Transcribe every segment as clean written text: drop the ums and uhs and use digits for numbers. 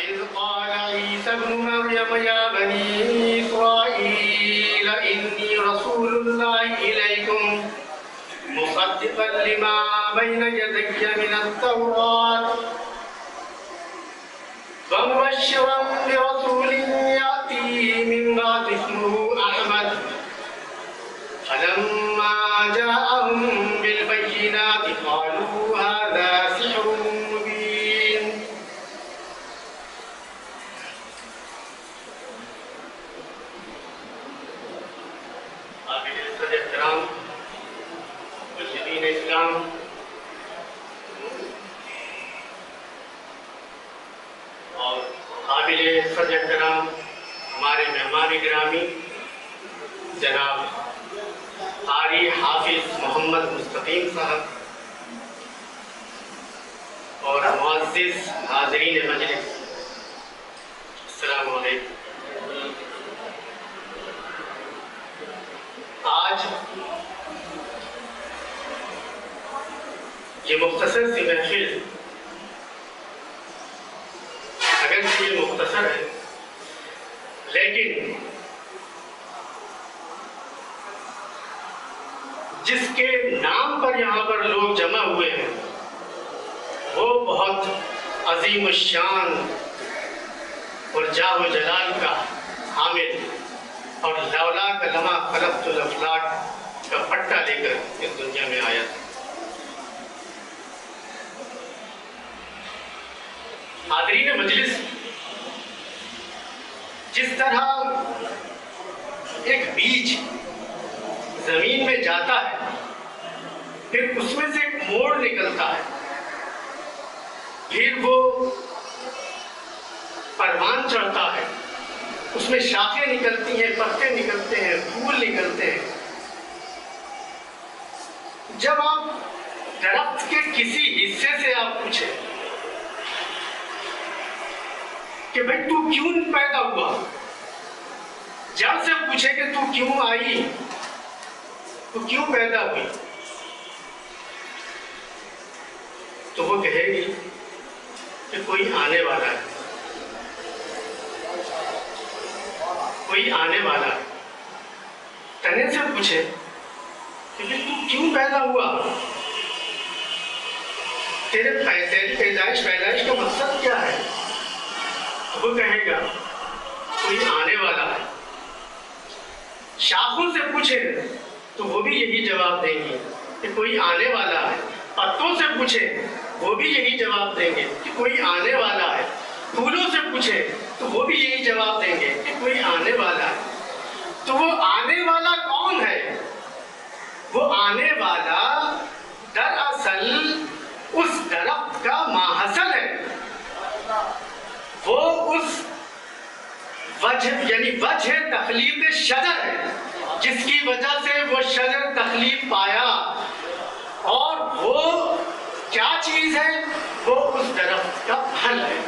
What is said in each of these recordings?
وَإِذْ قَالَ عِيسَى ابْنُ مَرْيَمَ يَا بَنِي إِسْرَائِيلَ إِنِّي رَسُولُ اللَّهِ إِلَيْكُمْ مُصَدِّقًا لِمَا بَيْنَ يَدَيَّ مِنَ التَّوْرَاةِ وَمُبَشِّرًا بِرَسُولٍ يَأْتِي مِن بَعْدِي اسْمُهُ أَحْمَدُ فَلَمَّا جَاءَهُم بِالْبَيِّنَاتِ قَالُوا هَذَا سِحْرٌ مُبِينٌ. قابل عزت احترام مجاہدین اسلام، اور قابل عزت احترام ہمارے مہمان گرامی جناب قاری حافظ محمد مستقیم صاحب اور معزز حاضرین مجلس، السلام علیکم۔ آج یہ مختصر سی محفل، اگرچہ یہ مختصر ہے لیکن جس کے نام پر یہاں پر لوگ جمع ہوئے ہیں وہ بہت عظیم الشان اور جاہ و جلال کا حامل اور لولاک لما خلقت الافلاک کا پٹا لے کر اس دنیا میں آیا تھا۔ حاضرین مجلس، جس طرح ایک بیج زمین میں جاتا ہے پھر اس میں سے ایک موڑ نکلتا ہے، پھر وہ پروان چڑھتا ہے، اس میں شاخیں نکلتی ہیں، پتے نکلتے ہیں، پھول نکلتے ہیں۔ جب آپ درخت کے کسی حصے سے آپ پوچھیں کہ بھئی تو کیوں پیدا ہوا، جڑ سے پوچھے کہ تو کیوں آئی، تو کیوں پیدا ہوئی، تو وہ کہے گی کہ کوئی آنے والا ہے، کوئی آنے والا ہے۔ تنے سے پوچھے کہ تو کیوں پیدا ہوا، تیری پیدائش کا مقصد کیا ہے، تو وہ کہے گا کوئی آنے والا ہے۔ شاخوں سے پوچھے تو وہ بھی یہی جواب دیں گے کہ کوئی آنے والا ہے۔ پتوں سے پوچھے وہ بھی یہی جواب دیں گے کہ کوئی آنے والا ہے۔ پھولوں سے پوچھے تو وہ بھی یہی جواب دیں گے کہ کوئی آنے والا ہے۔ تو وہ آنے والا کون ہے؟ وہ آنے والا دراصل اس درخت کا ماحصل ہے، وہ اس وجہ یعنی وجہ تخلیق شجر ہے جس کی وجہ سے وہ شجر تخلیق پایا، اور وہ کیا چیز ہے؟ وہ اس درخت کا پھل ہے۔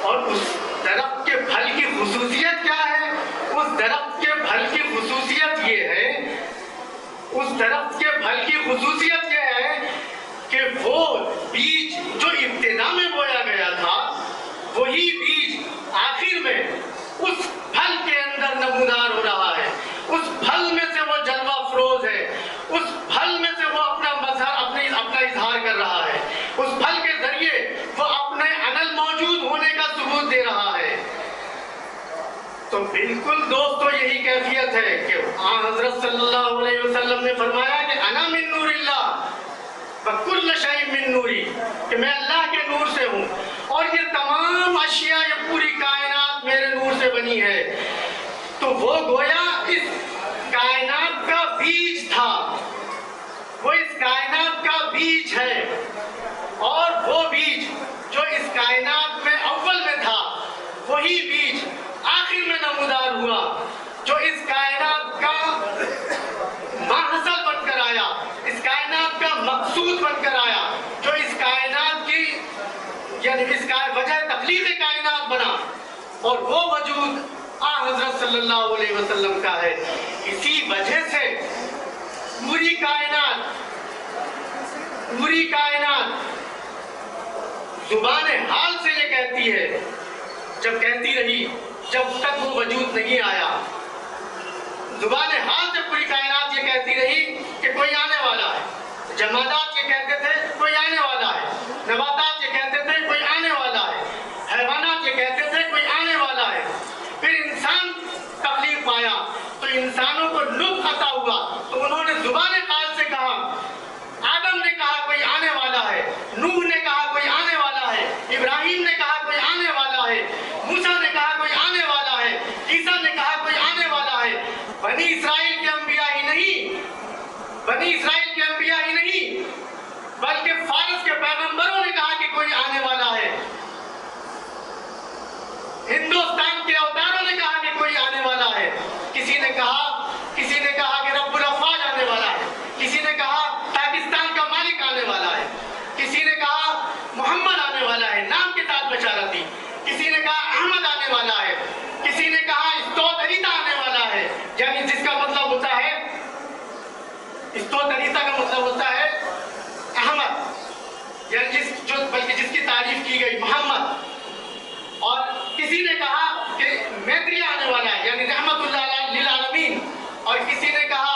اور اس درخت کے پھل کی خصوصیت کیا ہے؟ اس درخت کے پھل کی خصوصیت یہ ہے، اس درخت کے پھل کی خصوصیت یہ ہے کہ وہ بیج جو ابتدا میں بویا گیا تھا وہی بیج آخر میں اس پھل کے اندر نمودار ہو رہا ہے، اس پھل میں سے وہ جلوہ افروز ہے، اس پھل میں سے وہ اپنا مظہر اپنا اظہار کر رہا ہے، اس پھل کے ذریعے وہ اپنے انل موجود ہونے کا ثبوت دے رہا ہے۔ تو بالکل دوستو یہی کیفیت ہے کہ حضرت صلی اللہ علیہ وسلم نے فرمایا کہ انا من نور اللہ وکل شیء من نوری، کہ میں اللہ کے نور سے ہوں اور یہ تمام اشیاء، یہ پوری کائنات میرے نور سے بنی ہے۔ تو وہ گویا اس کائنات کا بیج تھا، وہ اس کائنات کا بیج ہے، اور وہ بیج جو اس کائنات میں اول میں تھا وہی بیج آخر میں نمودار ہوا، جو اس کائنات کا ماحصل بن کر آیا، اس کائنات کا مقصود بن کر آیا، جو اس کائنات کی یعنی اس کا وجہ تخلیق کائنات بنا، اور وہ وجود حضرت صلی اللہ علیہ وسلم کا ہے۔ اسی وجہ سے پوری کائنات زبان حال سے یہ کہتی ہے، جب کہتی رہی جب تک وہ وجود نہیں آیا، زبان حال سے پوری کائنات یہ کہتی رہی کہ کوئی آنے والا ہے۔ جمادات یہ کہتے تھے کوئی آنے والا ہے، نباتات یہ کہتے تھے کوئی آنے والا ہے، حیوانات یہ کہتے تھے کوئی آنے والا ہے۔ پھر انسان تخلیق پایا تو انسانوں کو نطق عطا ہوا تو انہوں نے زبان حال سے کہا۔ آدم نے کہا کوئی آنے والا ہے، نوح نے کہا کوئی آنے والا ہے، ابراہیم نے کہا کوئی آنے والا ہے، موسیٰ نے کہا کوئی آنے والا ہے، عیسیٰ نے کہا کوئی آنے والا ہے۔ بنی اسرائیل کے انبیاء ہی نہیں، بنی اسرائیل کے انبیاء ہی نہیں بلکہ فارس کے پیغمبروں نے کہا کہ کوئی آنے والا ہے۔ ہندوستان کے اوتاروں نے کہا کہ کوئی آنے والا ہے۔ کسی نے کہا کہ رب الافواج آنے والا ہے، کسی نے کہا پاکستان کا مالک آنے والا ہے، کسی نے کہا محمد آنے والا ہے، نام کے ساتھ بشارت دی، کسی نے کہا احمد آنے والا ہے، کسی نے کہا استوتریتا آنے والا ہے، یعنی جس کا مطلب ہوتا ہے، استوتریتا کا مطلب ہوتا ہے احمد، یعنی بلکہ جس کی تعریف کی گئی محمد۔ اور کسی نے کہا کہ میتریہ آنے والا ہے، یعنی رحمت اللہ للعالمین، اور کسی نے کہا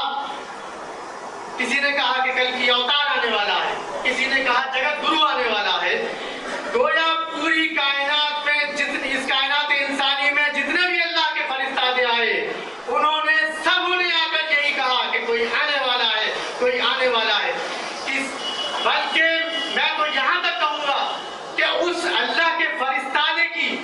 کہ کل کی اوتار آنے والا ہے، کسی نے کہا جگت گرو آنے والا ہے۔ گویا پوری کائنات میں اس کائنات انسانی میں جتنے بھی اللہ کے فرشتادے آئے سبوں نے آ کر یہی کہا کہ کوئی آنے والا ہے، کوئی آنے والا ہے۔ بلکہ میں تو یہاں تک کہوں گا کہ اس اللہ کے فرشتادے کی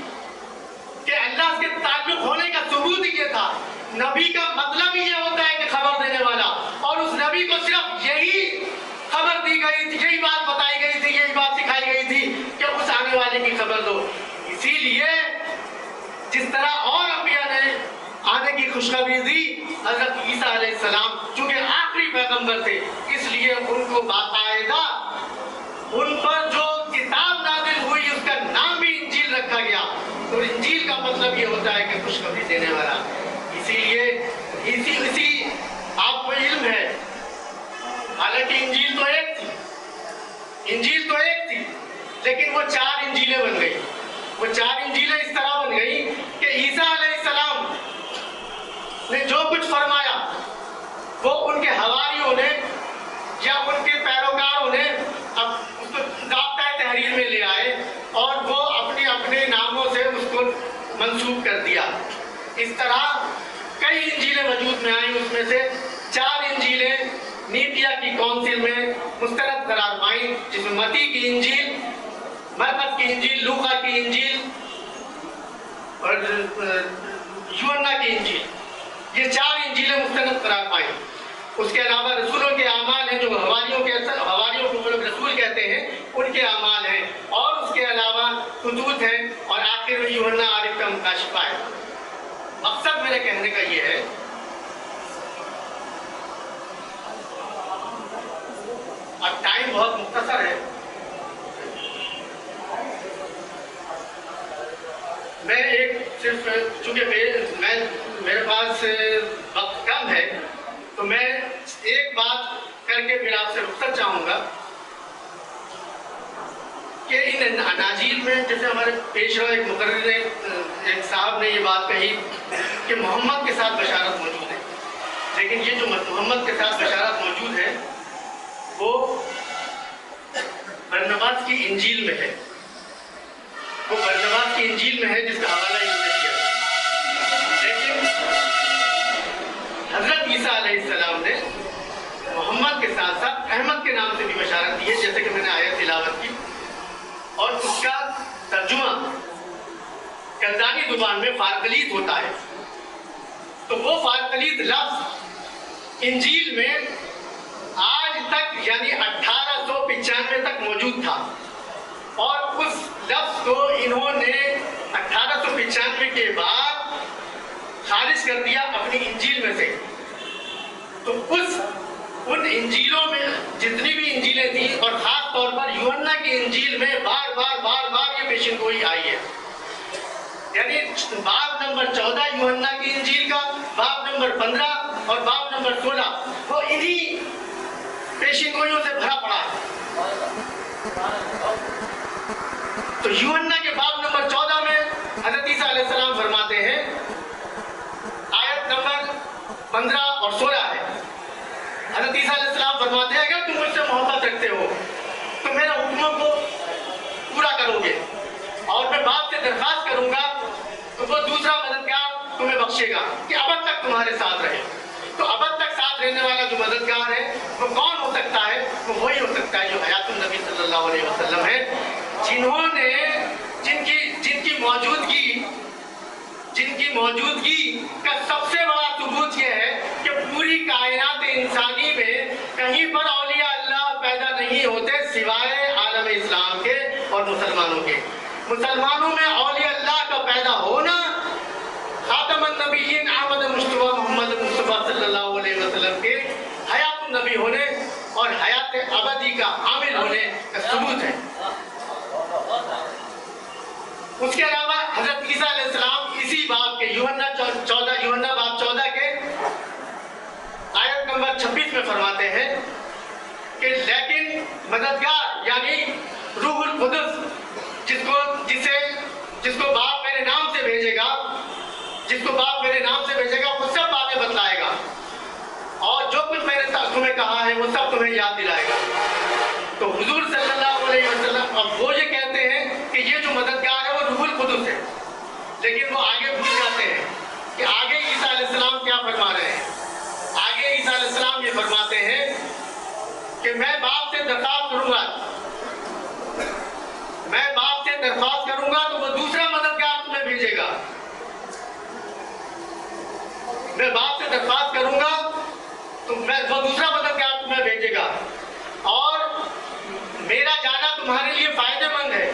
کہ اللہ کے تعلق ہونے کا ثبوت یہ تھا۔ نبی کا مطلب یہ ہوتا ہے کہ خبر دینے والا، اور اس نبی کو صرف یہی خبر دی گئی تھی، یہی بات بتائی گئی تھی، یہی بات سکھائی گئی تھی کہ اس آنے والے کی خبر دو۔ اسی لیے جس طرح اور انبیاء نے آنے کی خوشخبری دی، حضرت عیسیٰ علیہ السلام چونکہ آخری پیغمبر تھے اس لیے ان کو باقاعدہ ان پر جو کتاب نازل ہوئی اس کا نام بھی انجیل رکھا گیا۔ تو انجیل کا مطلب یہ ہوتا ہے کہ خوشخبری دینے والا۔ اسی لیے اسی آپ کو علم ہے، حالانکہ انجیل تو ایک تھی لیکن وہ 4 انجیلیں بن گئی۔ وہ 4 انجیلیں اس طرح بن گئی کہ عیسیٰ علیہ السلام نے جو کچھ فرمایا وہ ان کے حواریوں نے یا ان کے پیروکاروں نے اب اس کو ضابطۂ تحریر میں لے آئے اور وہ اپنے ناموں سے اس کو منسوب کر دیا۔ اس طرح کئی انجیلیں وجود میں آئیں، اس میں سے 4 انجیلیں نیپیا کی کونسل میں مسترد قرار پائیں، جس میں متی کی انجیل، مرقس کی انجیل، لوقا کی انجیل اور یوحنا کی انجیل، یہ 4 انجیلیں مستند قرار پائیں۔ اس کے علاوہ رسولوں کے اعمال ہیں جو حواریوں کو وہ لوگ رسول کہتے ہیں، ان کے اعمال ہیں، اور اس کے علاوہ خطوط ہیں، اور آخر میں یوحنا عارف کا مکاشفہ ہے۔ مقصد میرے کہنے کا یہ ہے اب ٹائم بہت مختصر ہے، میں صرف چونکہ میرے پاس وقت کم ہے تو میں ایک بات کر کے پھر آپ سے رخصت چاہوں گا کہ ان اناجیل میں جیسے ہمارے پیش رو ایک مقرر نے ایک صاحب نے یہ بات کہی کہ محمد کے ساتھ بشارت موجود ہے، لیکن یہ جو محمد کے ساتھ بشارت موجود ہے وہ برنباس کی انجیل میں ہے، وہ برنباس کی انجیل میں ہے جس کا حوالہ انہوں نے دیا۔ لیکن حضرت عیسیٰ علیہ السلام نے محمد کے ساتھ ساتھ احمد کے نام سے بھی بشارت دی ہے، جیسے کہ میں نے آیت تلاوت کی، اور اس کا ترجمہ کلدانی زبان میں فارقلیت ہوتا ہے۔ تو وہ فارقلیت لفظ انجیل میں آج تک یعنی 1895 تک موجود تھا، اور اس لفظ کو انہوں نے 1895 کے بعد خارج کر دیا اپنی انجیل میں سے۔ تو ان انجیلوں میں جتنی بھی انجیلیں تھیں، اور خاص طور پر یوحنا کی انجیل میں بار بار یہ پیشن گوئی آئی ہے، یعنی باب نمبر 14 یوحنا کی انجیل کا، باب نمبر 15 اور باب نمبر 16 وہ انہی پیشن گوئیوں سے بھرا پڑا ہے۔ تو یوحنا کے باب نمبر 14 میں حضرت عیسیٰ علیہ السلام فرماتے ہیں، آیت نمبر 15 اور 16 ہے، حضرت عیسیٰ علیہ السلام فرماتے ہیں اگر تم مجھ سے محبت رکھتے ہو تو میرے حکموں کو پورا کرو گے، اور میں باپ سے درخواست کروں گا تو وہ دوسرا مددگار تمہیں بخشے گا کہ ابد تک تمہارے ساتھ رہے۔ تو ابد تک ساتھ رہنے والا جو مددگار ہے وہ کون ہو سکتا ہے؟ وہ وہی ہو سکتا ہے جو حیات النبی صلی اللہ علیہ وسلم ہے، جنہوں نے جن کی موجودگی کا سب سے بڑا ثبوت یہ ہے کہ پوری کائنات انسانی میں کہیں پر اولیاء اللہ پیدا نہیں ہوتے سوائے عالم اسلام کے اور مسلمانوں کے۔ مسلمانوں میں اولیاء اللہ کا پیدا ہونا خاتم النبیین احمد مصطفیٰ محمد مصطفیٰ صلی اللہ علیہ وسلم کے حیات النبی ہونے اور حیات ابدی کا حامل ہونے کا ثبوت ہے۔ اس کے علاوہ حضرت عیسیٰ علیہ السلام اسی باب کے یوحنا باب 14 کے آیت نمبر 26 میں فرماتے ہیں کہ لیکن مددگار یعنی روح القدس جس کو باپ میرے نام سے بھیجے گا وہ سب باتیں بتلائے گا اور جو کچھ میں نے تمہیں کہا ہے وہ سب تمہیں یاد دلائے گا۔ تو حضور صلی اللہ علیہ وسلم اب وہ یہ کہتے ہیں کہ یہ جو مددگار ہے وہ روح القدس ہے، لیکن وہ آگے بھول جاتے ہیں کہ آگے عیسیٰ علیہ السلام کیا فرما رہے ہیں۔ آگے عیسیٰ علیہ السلام یہ فرماتے ہیں کہ میں باپ سے درخواست کروں گا تو وہ دوسرا مددگار تمہیں بھیجے گا۔ میں باپ سے درخواست کروں گا تو وہ دوسرا مددگار تمہیں بھیجے گا اور میرا جانا تمہارے لیے فائدہ مند ہے،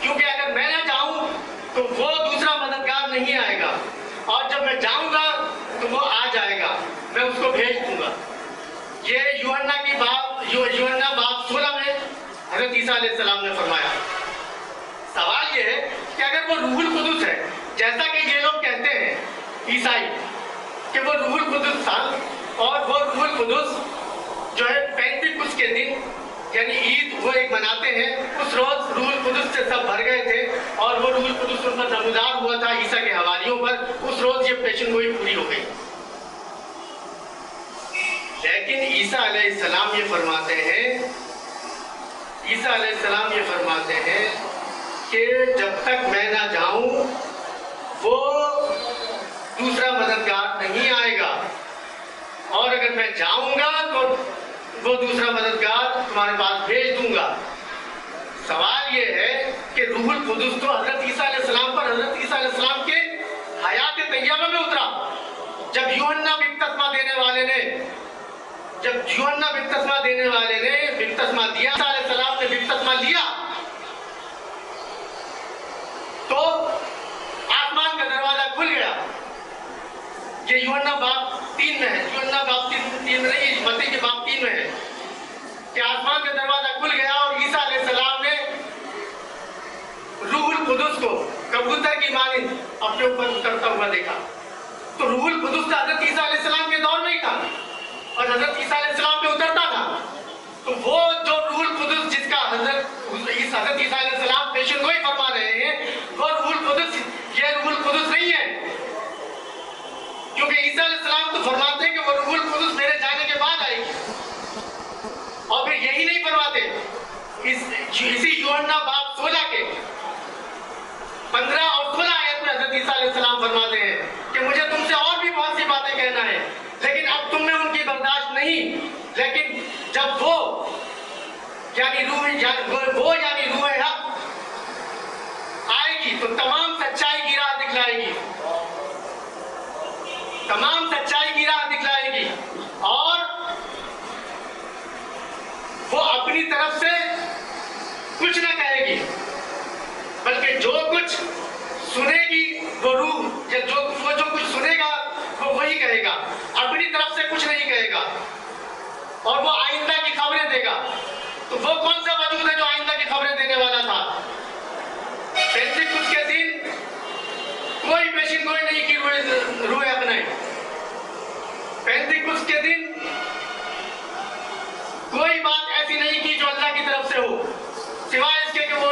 کیونکہ اگر میں نہ جاؤں تو وہ دوسرا مددگار نہیں آئے گا، اور جب میں جاؤں گا تو وہ آ جائے گا، میں اس کو بھیج دوں گا۔ یہ یوحنا باب 16 میں حضرت عیسیٰ علیہ السلام نے فرمایا۔ سوال یہ ہے کہ اگر وہ روح القدس ہے، جیسا کہ یہ لوگ کہتے ہیں عیسائی کہ وہ روح القدس تھا، اور وہ روح القدس جو ہے پینتیکوس کے دن یعنی عید وہ ایک مناتے ہیں، اس روز روح القدس سے سب بھر گئے تھے اور وہ روح القدس ان پر نمودار ہوا تھا عیسیٰ کے حواریوں پر، اس روز یہ پیشن گوئی پوری ہو گئی۔ لیکن عیسیٰ علیہ السلام یہ فرماتے ہیں کہ جب تک میں نہ جاؤں وہ دوسرا مددگار نہیں آئے گا، اور اگر میں جاؤں گا تو وہ دوسرا مددگار تمہارے پاس بھیج دوں گا۔ سوال یہ ہے کہ روح القدس تو حضرت عیسیٰ علیہ السلام پر حضرت عیسیٰ علیہ السلام کے حیات طیبہ میں اترا۔ جب یوحنا بپتسمہ دینے والے نے بپتسمہ دیا، عیسیٰ علیہ السلام نے بپتسمہ لیا تو آسمان کا دروازہ کھل گیا۔ یہ یوحنا باب 3 میں ہے، یوحنا باب 3 میں نہیں، متی کے باب 3 میں ہے کہ آسمان کا دروازہ کھل گیا اور عیسیٰ علیہ السلام نے روح القدس کو کبوتر کی مانند اپنے اوپر اترتا ہوا دیکھا۔ تو روح القدس تو حضرت عیسیٰ علیہ السلام کے دور میں ہی تھا اور حضرت عیسیٰ علیہ السلام پہ اترتا تھا۔ تو وہ جو روح القدس جس کا حضرت عیسیٰ علیہ السلام پیشن گوئی فرما رہے ہیں، وہ روح القدس یہ روح القدس نہیں ہے، کیونکہ عیسیٰ علیہ السلام تو فرماتے ہیں کہ وہ روح القدس میرے جانے کے بعد آئے گی، اور پھر یہی نہیں فرماتے، اسی یوحنا باب 16 کے 15 اور 16 آیت میں حضرت عیسیٰ علیہ السلام فرماتے ہیں کہ مجھے تم سے اور بھی بہت سی باتیں کہنا ہے، لیکن اب تم میں ان کی برداشت نہیں، لیکن جب وہ یعنی روح حق آئے گی تو تمام سچائی کی راہ دکھلائے گی اور وہ اپنی طرف سے کچھ نہ کہے گی، بلکہ جو کچھ سنے گی وہ روح یا جو کچھ سنے گا وہ وہی کہے گا، اپنی طرف سے کچھ نہیں کہے گا، اور وہ آئندہ کی خبریں دے گا۔ تو وہ کون سا وجود ہے جو آئندہ کی خبریں دینے والا تھا؟ پینتیکوس کے دن کوئی پیشن گوئی نہیں کی روح حق نے، پینتیکوس کے دن کوئی بات ایسی نہیں کی جو اللہ کی طرف سے ہو، سوائے اس کے کہ وہ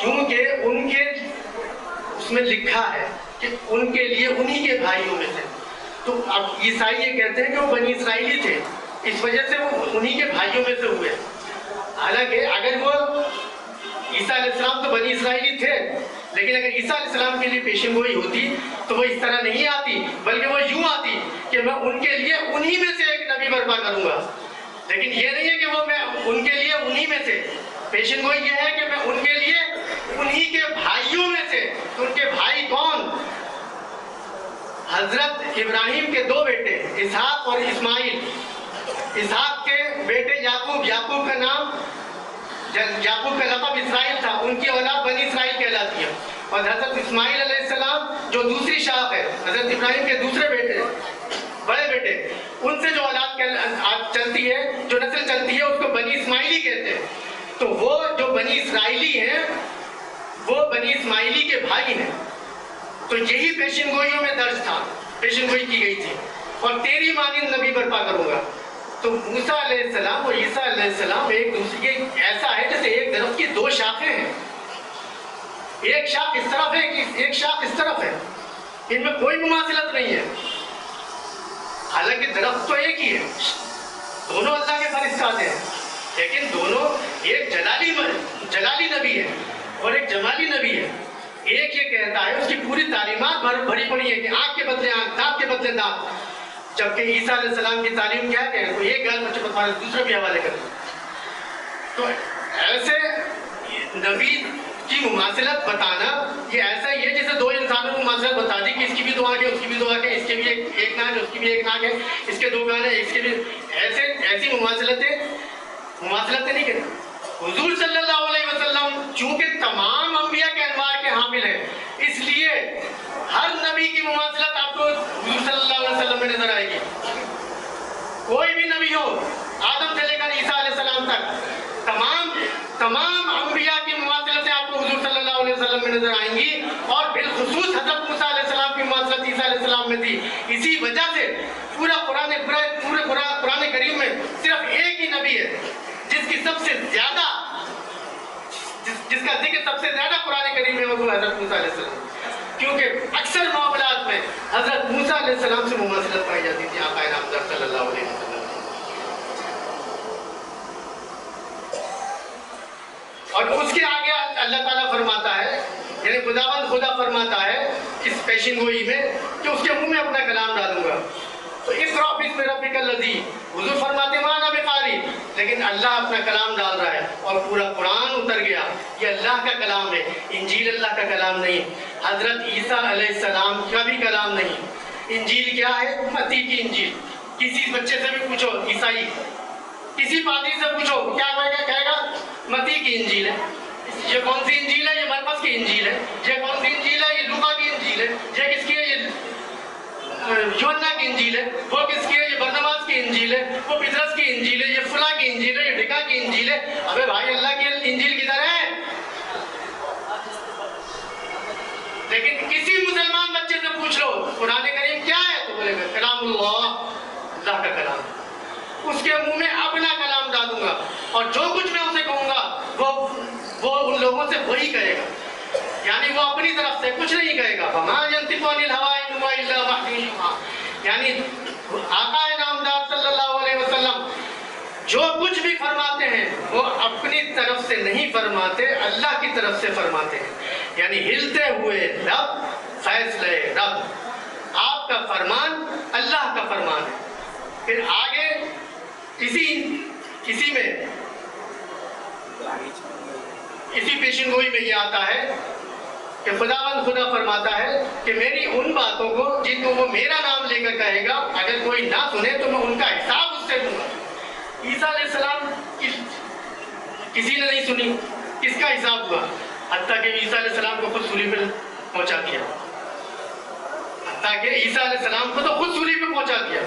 کیونکہ ان کے اس میں لکھا ہے کہ ان کے لیے انہی کے بھائیوں میں سے. تو اب عیسائی یہ کہتے ہیں کہ وہ بنی اسرائیلی تھے، اس وجہ سے وہ انہی کے بھائیوں میں سے ہوئے. حالانکہ اگر وہ عیسیٰ علیہ السلام تو بنی اسرائیلی تھے، لیکن اگر عیسیٰ علیہ السلام کے لیے پیشن گوئی ہوتی تو وہ اس طرح نہیں آتی، بلکہ وہ یوں آتی کہ میں ان کے لیے انہی میں سے ایک نبی برپا کروں گا. لیکن یہ نہیں ہے کہ وہ میں ان کے لیے انہی میں سے. پیشن گوئی یہ ہے کہ میں ان کے لیے انہی کے بھائیوں میں سے. تو ان کے بھائی کون؟ حضرت ابراہیم کے 2 بیٹے اسحاق اور اسماعیل. اسحاق کے بیٹے یعقوب، یعقوب کا نام، یعقوب کا لقب اسرائیل تھا، ان کی اولاد بنی اسرائیل کہلاتی ہے. اور حضرت اسماعیل علیہ السلام جو دوسری شاخ ہے، حضرت ابراہیم کے دوسرے بیٹے، بڑے بیٹے، ان سے جو اولاد چلتی ہے، جو نسل چلتی ہے، اس کو بنی اسماعیلی کہتے ہیں. تو وہ جو بنی اسرائیلی ہیں وہ بنی اسماعیلی کے بھائی ہیں. تو یہی پیشن گوئیوں میں درج تھا، پیشن گوئی کی گئی تھی. اور تیری مانند نبی برپا کروں گا. تو موسیٰ علیہ السلام اور عیسیٰ علیہ السلام ایک دوسرے کے ایسا ہے جیسے ایک درخت کی 2 شاخیں ہیں. ایک شاخ اس طرف ہے، ایک شاخ اس طرف ہے، ان میں کوئی مماثلت نہیں ہے. حالانکہ درخت تو ایک ہی ہے، دونوں اللہ کے فرشتات ہیں، لیکن دونوں ایک جلالی نبی ہے اور ایک جمالی نبی ہے. ایک یہ کہتا ہے، اس کی پوری تعلیمات بھری پڑی ہے کہ آنکھ کے بدلے آنکھ، دانت کے بدلے دانت. جبکہ عیسیٰ علیہ السلام کی تعلیم کیا ہے کہ ایک گال بچے پر دوسرے بھی حوالے کریں. تو ایسے نبی کی مماثلت بتانا یہ ایسا ہی ہے جیسے 2 انسانوں کو مماثلت بتا دی کہ اس کی بھی 2 آنکھیں، اس کی بھی 2 آنکھیں، اس کے بھی ایک ناک ہے، اس کی بھی ایک ناک ہے، اس کے 2 کان ہیں، اس کے بھی. ایسی مماثلتیں نہیں کریں. حضور صلی اللہ علیہ وسلم چونکہ تمام انبیاء کے انوار کے حامل ہیں، اس لیے ہر نبی کی مماثلت آپ کو حضور صلی اللہ علیہ وسلم میں نظر آئے گی. کوئی بھی نبی ہو، آدم سے لے کر عیسیٰ علیہ السلام تک، تمام انبیاء کی مماثلتیں آپ کو حضور صلی اللہ علیہ وسلم میں نظر آئیں گی. اور بالخصوص حضرت موسیٰ علیہ السلام کی مماثلت عیسیٰ علیہ السلام میں تھی. اسی وجہ سے پورے قرآن کریم میں صرف ایک ہی نبی ہے جس کا ذکر سب سے زیادہ قرآن کریم میں وہ حضرت موسیٰ علیہ السلام. کیونکہ اکثر معاملات میں حضرت موسیٰ علیہ السلام سے مماثلت پائی جاتی تھی آقا نامدار صلی اللہ علیہ وسلم. اور اس کے آگے اللہ تعالیٰ فرماتا ہے، یعنی خدا فرماتا ہے اس پیشن گوئی میں کہ اس کے منہ میں اپنا کلام ڈالوں گا. تو اقرأ باسم ربک الذی، حضور فرماتے ہیں مانا بقاری، لیکن اللہ اپنا کلام ڈال رہا ہے اور پورا قرآن اتر گیا. یہ اللہ کا کلام ہے، انجیل اللہ کا کلام نہیں، حضرت عیسیٰ علیہ السلام کا بھی کلام نہیں. انجیل کیا ہے؟ متی کی انجیل. کسی بچے سے بھی پوچھو عیسائی، کسی پادری سے پوچھو، کیا کہے گا؟ متی کی انجیل ہے. یہ کون سی انجیل ہے؟ یہ مرقس کی انجیل ہے. یہ کون سی انجیل ہے؟ یہ لوقا کی انجیل ہے. یہ کس کی ہے؟ یہ یوحنا کی انجیل ہے. وہ کس کی ہے؟ یہ برناباس کی انجیل ہے. وہ پطرس کی انجیل ہے. یہ فلاں کی انجیل ہے. یہ ڈھکا کی انجیل ہے. ابے بھائی اللہ کی انجیل کدھر ہے؟ لیکن کسی مسلمان بچے سے پوچھ لو قرآن کریم کیا ہے تو بولے گا کلام اللہ، اللہ کا کلام. اس کے منہ میں اپنا کلام ڈالوں گا اور جو کچھ میں اسے کہوں گا وہ ان لوگوں سے وہی کہے گا. یعنی وہ اپنی طرف سے کچھ نہیں کہے گا. وَمَا يَنطِقُ عَنِ الْهَوَىٰ إِنْ هُوَ إِلَّا وَحْيٌ يُوحَىٰ. یعنی آقا نامدار صلی اللہ علیہ وسلم جو کچھ بھی فرماتے ہیں وہ اپنی طرف سے نہیں فرماتے، اللہ کی طرف سے فرماتے ہیں. یعنی ہلتے ہوئے رب، فیصلے رب. آپ کا فرمان اللہ کا فرمان ہے. پھر آگے اسی میں اسی پیشن گوئی میں یہ آتا ہے کہ خدا فرماتا ہے کہ میری ان باتوں کو جن کو وہ میرا نام لے کر کہے گا اگر کوئی نہ سنے تو میں ان کا حساب اس سے دوں گا. عیسیٰ علیہ السلام کسی نے نہیں سنی، کس کا حساب ہوا؟ حتیٰ کہ عیسیٰ علیہ السلام کو خود سولی پہ پہنچا دیا. حتیٰ کہ عیسیٰ علیہ السلام کو تو خود سولی پہ پہنچا دیا.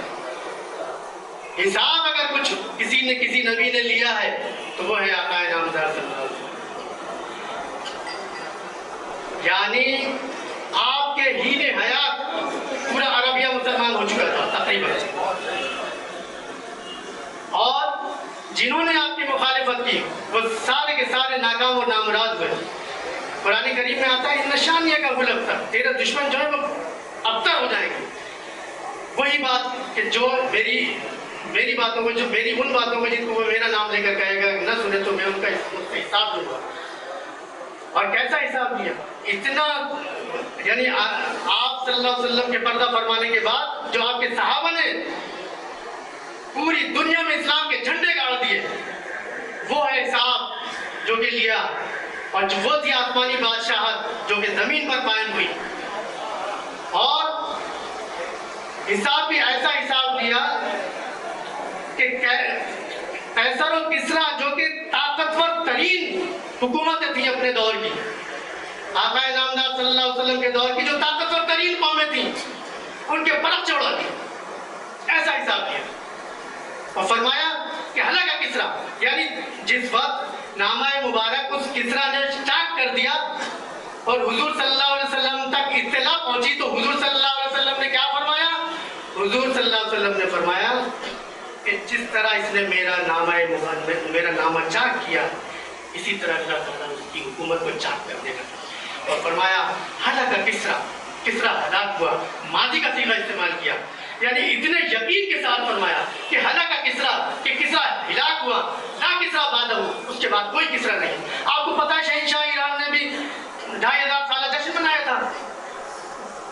حساب اگر کچھ کسی نبی نے لیا ہے تو وہ ہے آقا نامدار صلی اللہ علیہ وسلم. یعنی آپ کے ہین حیات پورا عربیہ مسلمان ہو چکا تھا تقریباً، اور جنہوں نے آپ کی مخالفت کی وہ سارے کے سارے ناکام اور نامراد ہوئے. قرآن کریم میں آتا ہے نشان یہ کا ابتر، تیرے دشمن جو ہے وہ ابتر ہو جائیں گے. وہی بات کہ جو میری باتوں کو، جو میری ان باتوں کو جن کو وہ میرا نام لے کر کہے گا نہ سنے تو میں ان کا حساب دوں گا. اور کیسا حساب دیا؟ اتنا، یعنی آپ صلی اللہ علیہ وسلم کے پردہ فرمانے کے بعد جو آپ کے صحابہ نے پوری دنیا میں اسلام کے جھنڈے گاڑ دیے، وہ ہے حساب جو کہ لیا، اور جو وہ تھی آسمانی بادشاہت جو کہ زمین پر قائم ہوئی. اور حساب بھی ایسا حساب دیا کہ قیصر و کسریٰ جو کہ طاقتور ترین حکومتیں تھیں اپنے دور کی، آقا نامدار صلی اللہ علیہ وسلم کے دور کی جو طاقتور ترین قومیں تھیں، ان کے پرخ چوڑا دی. ایسا حساب دیا اور فرمایا کہ ہلاک کسریٰ، یعنی جس وقت نامہ مبارک اس کسریٰ نے چاک کر دیا اور حضور صلی اللہ علیہ وسلم تک اطلاع پہنچی تو حضور صلی اللہ علیہ وسلم نے کیا فرمایا؟ حضور صلی اللہ علیہ وسلم نے فرمایا کہ جس طرح اس نے میرا نامہ چاک کیا، اسی طرح اللہ تعالیٰ اس کی حکومت کو چاک کر دے گا. اور فرمایا ہلاک کسریٰ ہلاک ہوا، ماضی کا صیغہ استعمال کیا، یعنی اتنے یقین کے ساتھ فرمایا کہ ہلاک کسریٰ، کہ کسریٰ ہلاک ہوا، لا کسریٰ بعدہ، اس کے بعد کوئی کسریٰ نہیں. آپ کو پتا ہے شہنشاہ ایران نے بھی 2500 سالہ جشن منایا تھا.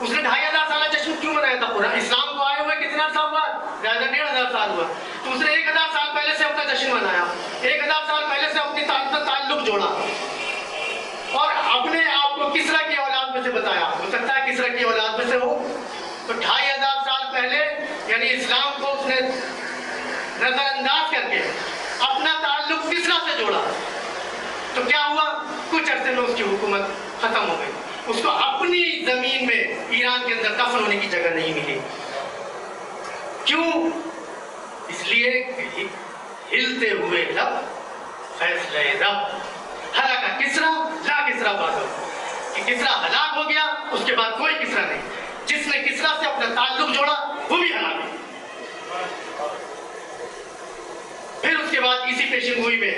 اس نے 2500 سالہ جشن کیوں منایا تھا؟ پورا اسلام کو آئے ہوئے کتنا عرصہ ہوا؟ 1500 سال ہوا. تو اس نے 1000 سال پہلے سے اپنا جشن منایا، 1000 سال پہلے سے اپنی تعلق جوڑا اور اپنے آپ کو کسریٰ کی اولاد میں سے بتایا. ہو سکتا ہے کسریٰ کی اولاد میں سے ہو. تو 2500 سال پہلے یعنی اسلام کو اس نے نظر انداز کر کے اپنا تعلق کسریٰ سے جوڑا. تو کیا ہوا؟ کچھ عرصے میں اس کی حکومت ختم ہو گئی. اس کو اپنی زمین میں ایران کے اندر دفن ہونے کی جگہ نہیں ملی. کیوں؟ اس لیے کہ ہلتے ہوئے لب فیصلہ رب، ہلاک کسریٰ لا کسریٰ بعدہ، کہ کسریٰ ہلاک ہو گیا، اس کے بعد کوئی کسریٰ نہیں. جس نے کسریٰ سے اپنا تعلق جوڑا وہ بھی ہلاک ہو. پھر اس کے بعد اسی پیشن گوئی میں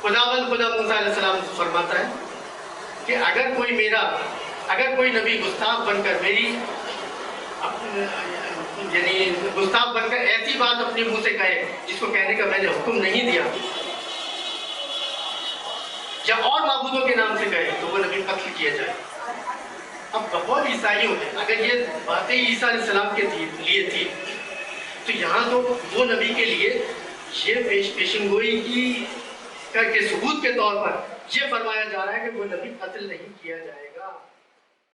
خداوند خدا موسیٰ علیہ السلام فرماتا ہے کہ اگر کوئی نبی گستاخ بن کر یعنی گستاخ بن کر ایسی بات اپنے منہ سے کہے جس کو کہنے کا میں نے حکم نہیں دیا، یا اور معبودوں کے نام سے کہے تو وہ نبی قتل کیا جائے. اب بہت عیسائیوں میں اگر یہ باتیں عیسیٰ علیہ السلام کے لیے تھی تو یہاں تو وہ نبی کے لیے یہ پیشن گوئی کی کے ثبوت کے طور پر یہ فرمایا جا رہا ہے کہ وہ نبی قتل نہیں کیا جائے گا.